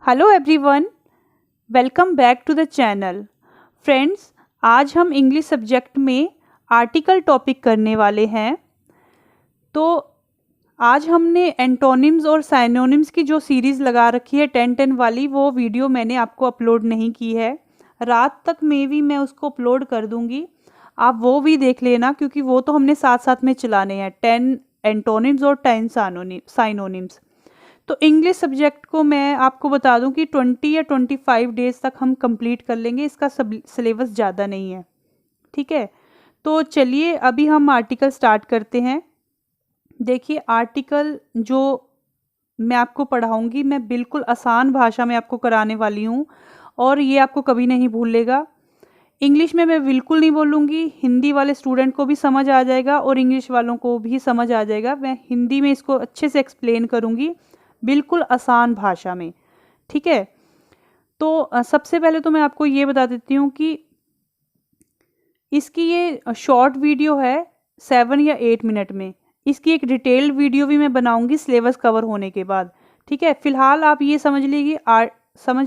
Hello everyone, welcome back to the channel. Friends, आज हम English subject में article topic करने वाले हैं। तो आज हमने एंटोनिम्स और साइनोनिम्स की जो सीरीज़ लगा रखी है 10-10 वाली, वो वीडियो मैंने आपको अपलोड नहीं की है। रात तक में भी मैं उसको अपलोड कर दूंगी, आप वो भी देख लेना, क्योंकि वो तो हमने साथ साथ में चलाने हैं, 10 एंटोनिम्स और 10 साइनोनिम्स। तो इंग्लिश सब्जेक्ट को मैं आपको बता दूं कि 20 या 25 डेज तक हम कंप्लीट कर लेंगे। इसका सिलेबस ज़्यादा नहीं है, ठीक है। तो चलिए अभी हम आर्टिकल स्टार्ट करते हैं। देखिए, आर्टिकल जो मैं आपको पढ़ाऊंगी, मैं बिल्कुल आसान भाषा में आपको कराने वाली हूँ और ये आपको कभी नहीं भूलेगा। इंग्लिश में मैं बिल्कुल नहीं बोलूँगी, हिंदी वाले स्टूडेंट को भी समझ आ जाएगा और इंग्लिश वालों को भी समझ आ जाएगा। मैं हिंदी में इसको अच्छे से एक्सप्लेन करूँगी, बिल्कुल आसान भाषा में, ठीक है। तो सबसे पहले तो मैं आपको ये बता देती हूँ कि इसकी ये शॉर्ट वीडियो है 7 या 8 मिनट में। इसकी एक डिटेल्ड वीडियो भी मैं बनाऊंगी सिलेबस कवर होने के बाद, ठीक है। फिलहाल आप ये समझ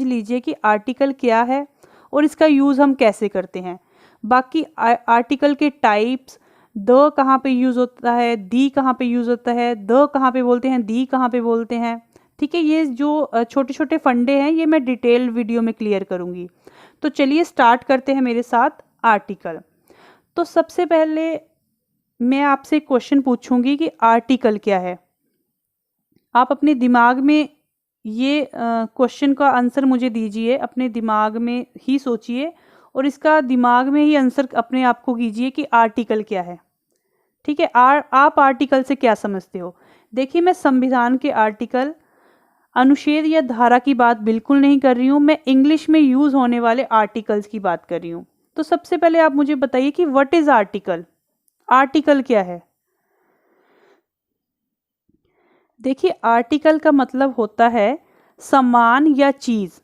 लीजिए कि आर्टिकल क्या है और इसका यूज़ हम कैसे करते हैं। बाकी आर्टिकल के टाइप्स, द कहाँ पे यूज़ होता है, दी कहाँ पे यूज़ होता है, द कहाँ पे बोलते हैं, दी कहाँ पे बोलते हैं, ठीक है। ये जो छोटे छोटे फंडे हैं, ये मैं डिटेल्ड वीडियो में क्लियर करूँगी। तो चलिए स्टार्ट करते हैं मेरे साथ आर्टिकल। तो सबसे पहले मैं आपसे क्वेश्चन पूछूंगी कि आर्टिकल क्या है। आप अपने दिमाग में ये क्वेश्चन का आंसर मुझे दीजिए, अपने दिमाग में ही सोचिए और इसका दिमाग में ही आंसर अपने आप को कीजिए कि आर्टिकल क्या है, ठीक है। आप आर्टिकल से क्या समझते हो। देखिए, मैं संविधान के आर्टिकल, अनुच्छेद या धारा की बात बिल्कुल नहीं कर रही हूँ, मैं इंग्लिश में यूज़ होने वाले आर्टिकल्स की बात कर रही हूँ। तो सबसे पहले आप मुझे बताइए कि व्हाट इज आर्टिकल। आर्टिकल क्या है। देखिए, आर्टिकल का मतलब होता है सामान या चीज।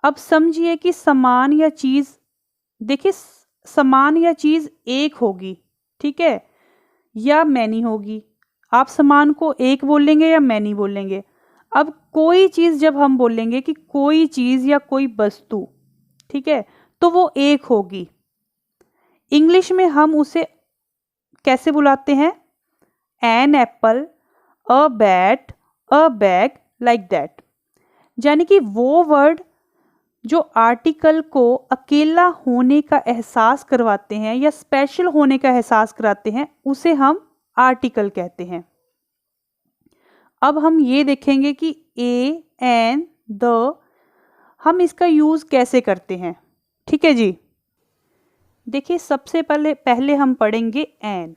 अब समझिए कि सामान या चीज, देखिए सामान या चीज एक होगी, ठीक है, या मैनी होगी। आप सामान को एक बोलेंगे या मैनी बोलेंगे। अब कोई चीज जब हम बोलेंगे कि कोई चीज या कोई वस्तु, ठीक है, तो वो एक होगी। इंग्लिश में हम उसे कैसे बुलाते हैं, an apple, a bat, a bag, like that. यानी कि वो वर्ड जो आर्टिकल को अकेला होने का एहसास करवाते हैं या स्पेशल होने का एहसास कराते हैं, उसे हम आर्टिकल कहते हैं। अब हम ये देखेंगे कि ए, एन, द, हम इसका यूज कैसे करते हैं, ठीक है जी। देखिए, सबसे पहले हम पढ़ेंगे एन।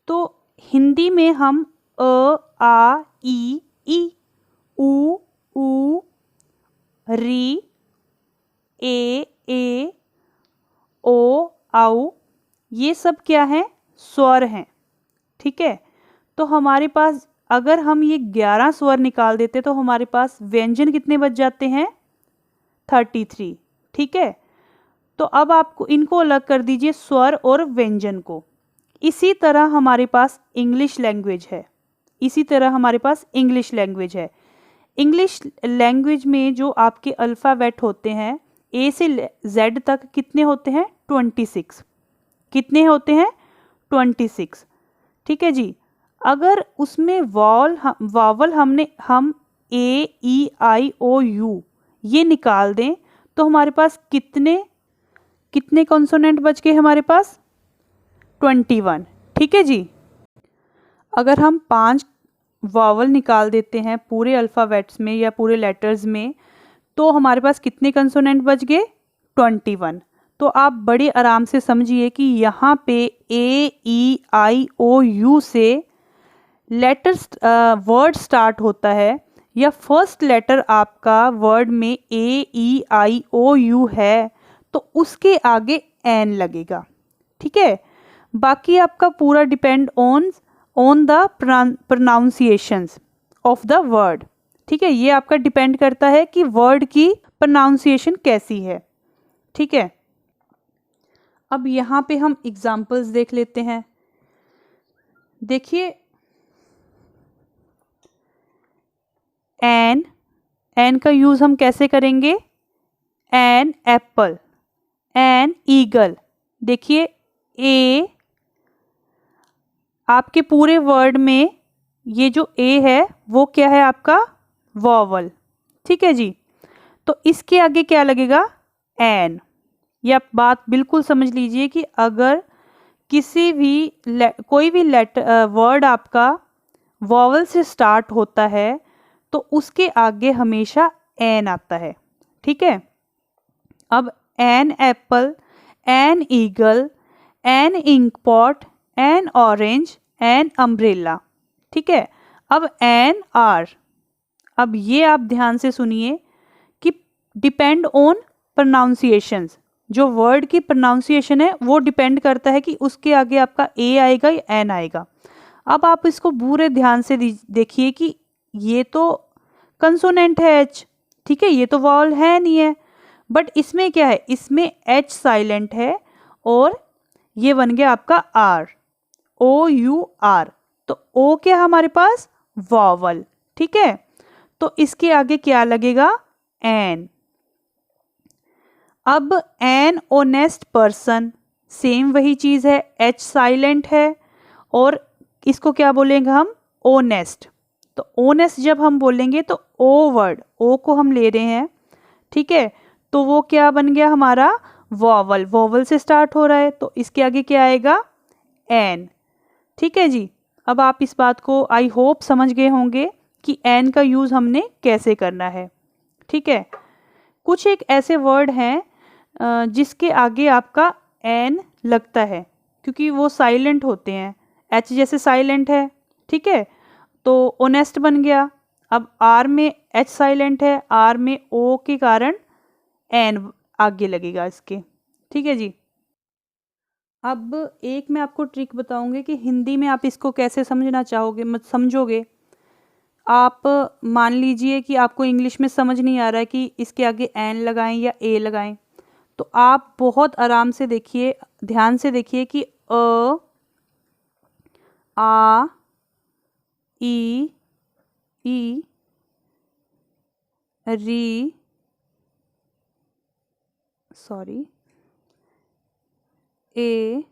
तो हिंदी में हम अ, आ, ई, उ, री, ए, ओ, आउ, ये सब क्या है, स्वर हैं, ठीक है। तो हमारे पास अगर हम ये 11 स्वर निकाल देते तो हमारे पास व्यंजन कितने बच जाते हैं, 33, ठीक है। तो अब आपको इनको अलग कर दीजिए, स्वर और व्यंजन को। इसी तरह हमारे पास इंग्लिश लैंग्वेज है, इसी तरह हमारे पास इंग्लिश लैंग्वेज है। इंग्लिश लैंग्वेज में जो आपके अल्फ़ाबेट होते हैं, ए से जेड तक कितने होते हैं, 26। कितने होते हैं, 26, ठीक है जी। अगर उसमें वावल हम ए, ई, आई, ओ, यू ये निकाल दें तो हमारे पास कितने कितने कॉन्सोनेंट बच गए, हमारे पास 21, ठीक है जी। अगर हम 5 वावल निकाल देते हैं पूरे अल्फ़ाबेट्स में या पूरे लेटर्स में, तो हमारे पास कितने कंसोनेंट बच गए, 21। तो आप बड़े आराम से समझिए कि यहाँ पे ए, ई, आई, ओ, यू से लेटर्स वर्ड स्टार्ट होता है, या फर्स्ट लेटर आपका वर्ड में ए, ई, आई, ओ, यू है, तो उसके आगे एन लगेगा, ठीक है। बाकी आपका पूरा depend on the pronunciations of the word, ठीक है। ये आपका डिपेंड करता है कि वर्ड की प्रोनाउंसिएशन कैसी है, ठीक है। अब यहाँ पे हम एग्जाम्पल्स देख लेते हैं। देखिए, एन एन का यूज़ हम कैसे करेंगे? An apple, an eagle. देखिए ए, आपके पूरे वर्ड में ये जो ए है वो क्या है? आपका वॉवल। ठीक है जी। तो इसके आगे क्या लगेगा? एन। ये आप बात बिल्कुल समझ लीजिए कि अगर किसी भी कोई भी वर्ड आपका वॉवल से स्टार्ट होता है तो उसके आगे हमेशा एन आता है। ठीक है। अब an apple, an eagle, an ink pot, an orange, an umbrella. ठीक है। अब एन आर, अब ये आप ध्यान से सुनिए कि डिपेंड ऑन प्रोनाउंसिएशंस, जो वर्ड की प्रोनाउंसिएशन है वो डिपेंड करता है कि उसके आगे आपका ए आएगा या एन आएगा। अब आप इसको पूरे ध्यान से देखिए कि ये तो कंसोनेंट है एच, ठीक है, ये तो वॉवल है नहीं है, बट इसमें क्या है? इसमें एच साइलेंट है और ये बन गया आपका आर, ओ यू आर। तो ओ क्या हमारे पास? वॉवल। ठीक है। तो इसके आगे क्या लगेगा? एन। अब एन ऑनेस्ट पर्सन, सेम वही चीज है, एच साइलेंट है और इसको क्या बोलेंगे हम? ऑनेस्ट। तो ऑनेस्ट जब हम बोलेंगे तो ओ वर्ड, ओ को हम ले रहे हैं, ठीक है, तो वो क्या बन गया हमारा? वॉवल। वॉवल से स्टार्ट हो रहा है तो इसके आगे क्या आएगा? एन। ठीक है जी। अब आप इस बात को आई होप समझ गए होंगे कि एन का यूज़ हमने कैसे करना है। ठीक है। कुछ एक ऐसे वर्ड हैं जिसके आगे आपका एन लगता है क्योंकि वो साइलेंट होते हैं, एच जैसे साइलेंट है। ठीक है। तो ओनेस्ट बन गया। अब आर में एच साइलेंट है, आर में ओ के कारण एन आगे लगेगा इसके। ठीक है जी। अब एक मैं आपको ट्रिक बताऊंगी कि हिंदी में आप इसको कैसे समझना चाहोगे, मत समझोगे। आप मान लीजिए कि आपको इंग्लिश में समझ नहीं आ रहा है कि इसके आगे एन लगाएं या ए लगाएं, तो आप बहुत आराम से देखिए, ध्यान से देखिए कि अ, आ, ई, री, सॉरी, ए,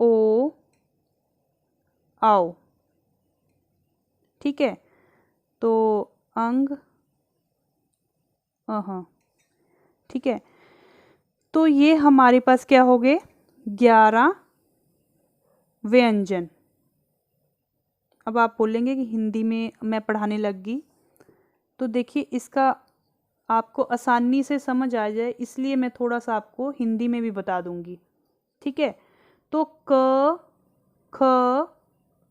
ओ, आओ। ठीक है। तो अंग, हाँ, ठीक है। तो ये हमारे पास क्या हो गए? 11 व्यंजन। अब आप बोलेंगे कि हिंदी में मैं पढ़ाने लग गई, तो देखिए इसका आपको आसानी से समझ आ जाए इसलिए मैं थोड़ा सा आपको हिंदी में भी बता दूंगी। ठीक है। तो क, ख,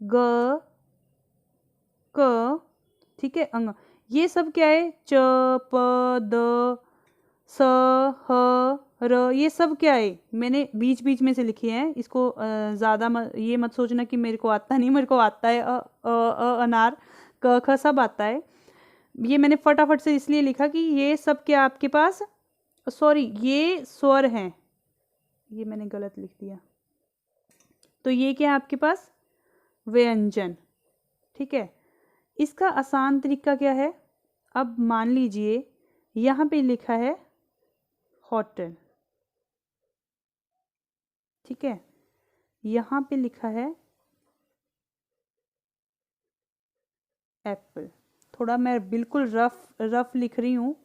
ग, क, ठीक है, अंग, ये सब क्या है? च, प, द, स, ह, र, ये सब क्या है? मैंने बीच बीच में से लिखे हैं, इसको ज़्यादा ये मत सोचना कि मेरे को आता नहीं, मेरे को आता है अनार, क, ख सब आता है। ये मैंने फटाफट से इसलिए लिखा कि ये सब क्या आपके पास, सॉरी, ये स्वर हैं, ये मैंने गलत लिख दिया। तो ये क्या है आपके पास? व्यंजन। ठीक है। इसका आसान तरीका क्या है? अब मान लीजिए यहाँ पे लिखा है होटल, ठीक है, यहाँ पे लिखा है एप्पल। थोड़ा मैं बिल्कुल रफ लिख रही हूँ,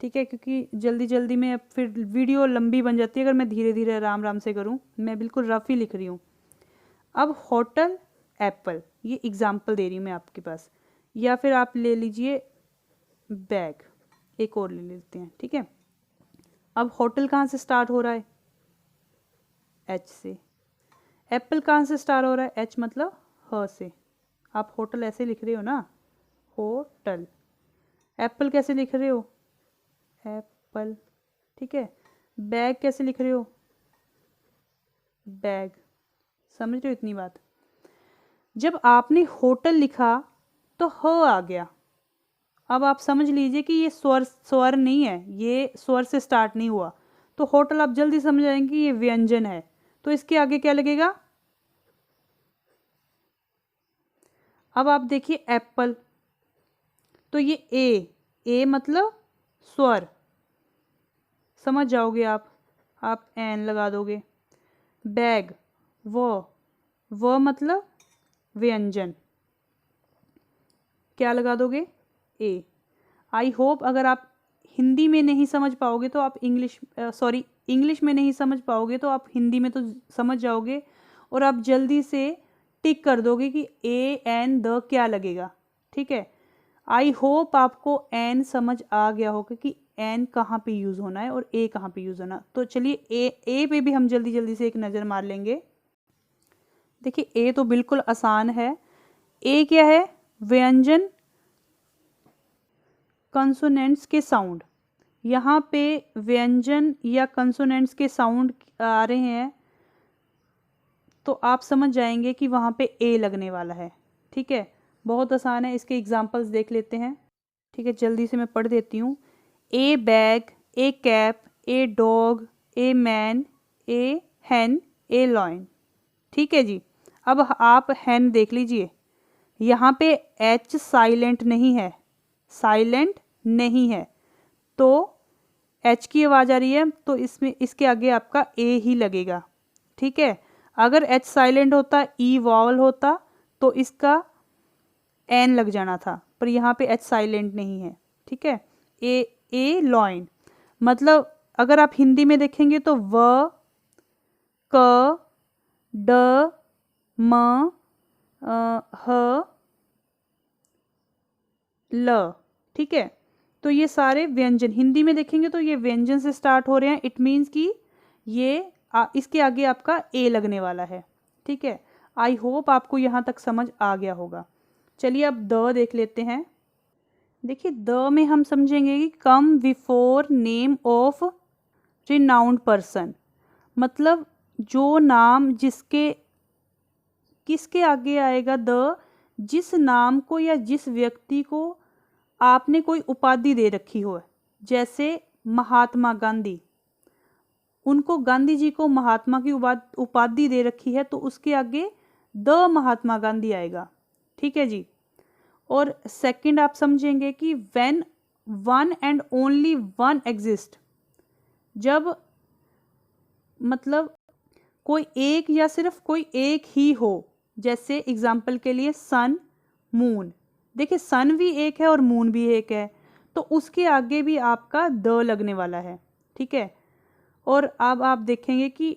ठीक है, क्योंकि जल्दी जल्दी में फिर वीडियो लंबी बन जाती है अगर मैं धीरे धीरे आराम आराम से करूँ। मैं बिल्कुल रफ ही लिख रही हूँ। अब होटल, एप्पल, ये एग्जाम्पल दे रही हूँ मैं आपके पास, या फिर आप ले लीजिए बैग, एक और ले लेते हैं। ठीक है। अब होटल कहाँ से स्टार्ट हो रहा है? एच से। एप्पल कहाँ से स्टार्ट हो रहा है? एच मतलब ह से। आप होटल ऐसे लिख रहे हो ना, होटल। एप्पल कैसे लिख रहे हो? एप्पल। ठीक है। बैग कैसे लिख रहे हो? बैग। समझ रहे हो इतनी बात? जब आपने होटल लिखा तो ह आ गया। अब आप समझ लीजिए कि ये स्वर नहीं है, ये स्वर से स्टार्ट नहीं हुआ, तो होटल आप जल्दी समझ जाएंगे कि ये व्यंजन है। तो इसके आगे क्या लगेगा? अब आप देखिए एप्पल, तो ये ए मतलब स्वर, समझ जाओगे आप एन लगा दोगे। बैग वो मतलब व्यंजन, क्या लगा दोगे, ए। आई होप अगर आप हिंदी में नहीं समझ पाओगे तो आप इंग्लिश में नहीं समझ पाओगे तो आप हिंदी में तो समझ जाओगे, और आप जल्दी से टिक कर दोगे कि ए एन द क्या लगेगा। ठीक है, आई होप आपको एन समझ आ गया होगा कि एन कहाँ पे यूज़ होना है और ए कहाँ पे यूज़ होना। तो चलिए ए पे भी हम जल्दी जल्दी से एक नज़र मार लेंगे। देखिए ए तो बिल्कुल आसान है। ए क्या है, व्यंजन कंसोनेंट्स के साउंड। यहाँ पे व्यंजन या कंसोनेंट्स के साउंड आ रहे हैं तो आप समझ जाएंगे कि वहाँ पे ए लगने वाला है। ठीक है, बहुत आसान है, इसके एग्जांपल्स देख लेते हैं। ठीक है, जल्दी से मैं पढ़ देती हूँ। A bag, a cap, a dog, a man, a hen, a lion. ठीक है जी, अब आप हैन देख लीजिए, यहाँ पे एच साइलेंट नहीं है, साइलेंट नहीं है, तो एच की आवाज़ आ रही है तो इसमें इसके आगे आपका ए ही लगेगा। ठीक है, अगर एच साइलेंट होता, ई वॉवल होता तो इसका एन लग जाना था, पर यहाँ पे एच साइलेंट नहीं है। ठीक है, ए लॉइन मतलब अगर आप हिंदी में देखेंगे तो व, क, ड, म, ह, ल। ठीक है, तो ये सारे व्यंजन हिंदी में देखेंगे तो ये व्यंजन से स्टार्ट हो रहे हैं। इट मीन्स कि ये इसके आगे आपका ए लगने वाला है। ठीक है, आई होप आपको यहाँ तक समझ आ गया होगा। चलिए अब द देख लेते हैं। देखिए द में हम समझेंगे कि come before name of renowned person, मतलब जो नाम जिसके किसके आगे आएगा द, जिस नाम को या जिस व्यक्ति को आपने कोई उपाधि दे रखी हो। जैसे महात्मा गांधी, उनको गांधी जी को महात्मा की उपाधि दे रखी है तो उसके आगे द महात्मा गांधी आएगा। ठीक है जी, और सेकंड आप समझेंगे कि when one and only one exist, जब मतलब कोई एक या सिर्फ कोई एक ही हो। जैसे एग्जाम्पल के लिए सन, मून। देखिए सन भी एक है और मून भी एक है, तो उसके आगे भी आपका द लगने वाला है। ठीक है, और अब आप देखेंगे कि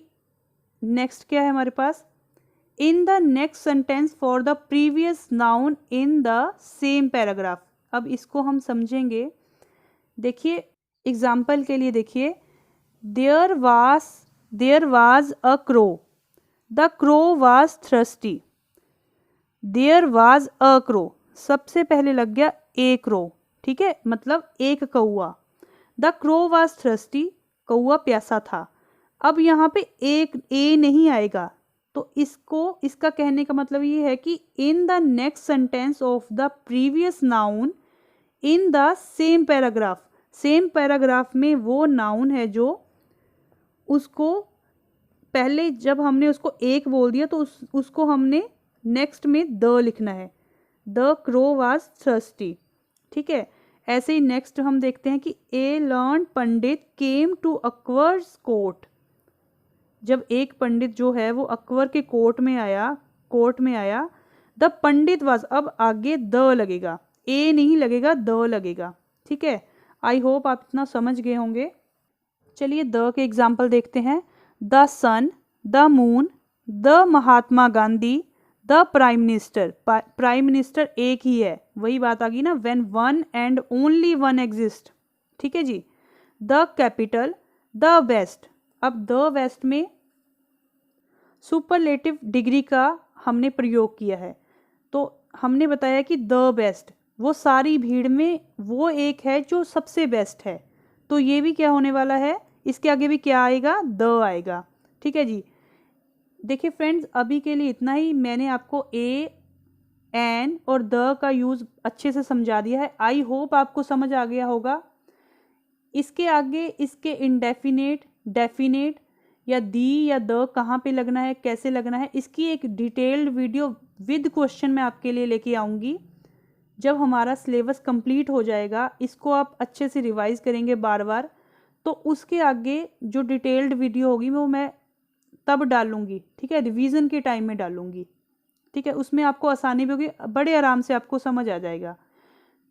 नेक्स्ट क्या है हमारे पास, in the next sentence for the previous noun in the same paragraph. अब इसको हम समझेंगे। देखिए एग्जाम्पल के लिए देखिए, there was a crow, the crow was thirsty. There was a crow, सबसे पहले लग गया ए क्रो। ठीक है, मतलब एक कौआ। द क्रो वाज थ्रस्टी, कौआ प्यासा था। अब यहाँ पे एक ए नहीं आएगा, तो इसका कहने का मतलब ये है कि इन the next sentence of the previous noun in the same paragraph, same paragraph में वो नाउन है जो उसको पहले जब हमने उसको एक बोल दिया तो उसको हमने नेक्स्ट में द लिखना है। The crow was thirsty. ठीक है, ऐसे ही नेक्स्ट हम देखते हैं कि a learned pandit came to Akbar's court. जब एक पंडित जो है वो अकबर के कोर्ट में आया, द पंडित वाज, अब आगे द लगेगा, ए नहीं लगेगा, द लगेगा। ठीक है, आई होप आप इतना समझ गए होंगे। चलिए द के एग्जाम्पल देखते हैं। The sun, the moon, the Mahatma Gandhi, the prime minister. Prime minister एक ही है, वही बात आ गई ना, when one and only one exist. ठीक है जी। The capital, the west. अब द वेस्ट में सुपरलेटिव डिग्री का हमने प्रयोग किया है, तो हमने बताया कि द बेस्ट, वो सारी भीड़ में वो एक है जो सबसे बेस्ट है, तो ये भी क्या होने वाला है, इसके आगे भी क्या आएगा, द आएगा। ठीक है जी। देखिए फ्रेंड्स, अभी के लिए इतना ही। मैंने आपको ए, एन और द का यूज़ अच्छे से समझा दिया है। आई होप आपको समझ आ गया होगा। इसके आगे इसके इनडेफिनेट, डेफिनेट या दी या द कहाँ पे लगना है, कैसे लगना है, इसकी एक डिटेल्ड वीडियो विद क्वेश्चन मैं आपके लिए लेके आऊँगी। जब हमारा सिलेबस कंप्लीट हो जाएगा, इसको आप अच्छे से रिवाइज करेंगे बार बार, तो उसके आगे जो डिटेल्ड वीडियो होगी वो मैं तब डालूंगी, ठीक है, रिवीजन के टाइम में डालूंगी, ठीक है। उसमें आपको आसानी भी होगी, बड़े आराम से आपको समझ आ जाएगा।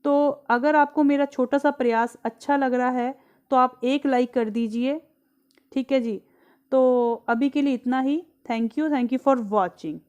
तो अगर आपको मेरा छोटा सा प्रयास अच्छा लग रहा है तो आप एक लाइक कर दीजिए, ठीक है जी। तो अभी के लिए इतना ही। Thank you for watching.